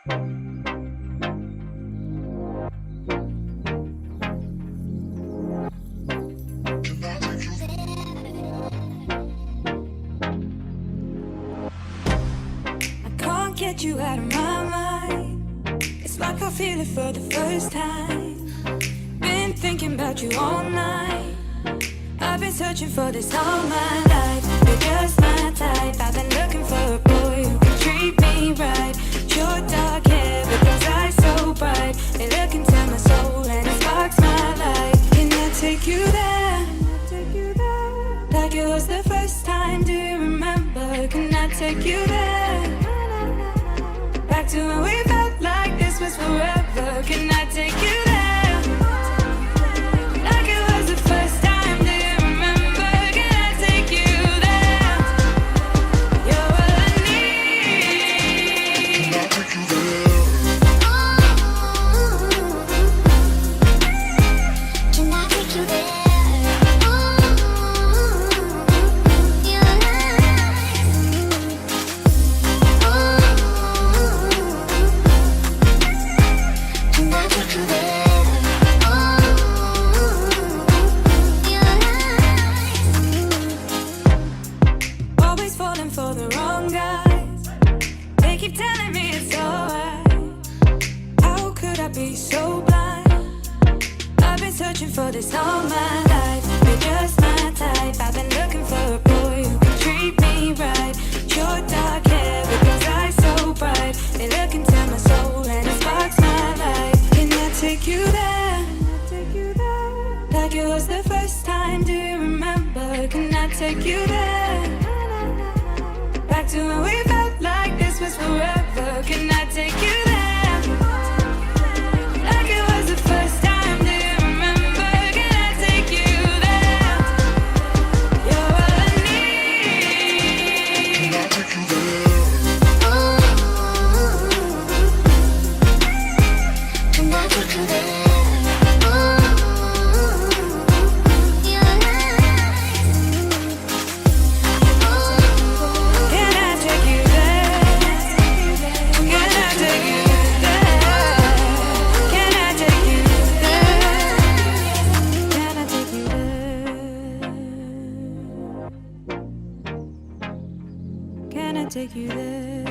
Can't get you out of my mind. It's like I feel it for the first time. Been thinking about you all night. I've been searching for this all my life. You're just my type. I've been looking for a boy who can treat me right. Your dark hair with those eyes so bright. They look into my soul and it sparks my life. Can I take you there? Like it was the first time. Do you remember? Can I take you there? Back to when we felt like this was forever. Can I take you there? Like it was the first time. Do you remember? Can I take you there? You're all I need. Can I take you there? Can I take you there? Always falling for the wrong guys. They keep telling me it's alright. How could I be so blind? I've been searching for this all my life. You're just my type. I've been looking for a boy who can treat me right. Your dark hair with those eyes so bright. They look into my soul and it sparks my life. Can I take you there? Like it was the first time. Do you remember? Can I take you there? Back to when we felt like this was forever. Can I take you there? Like it was the first time. Do you remember? Can I take you there? You're all I need. Can I take you there? Can I take you there? Can I take you there? Can I take you there?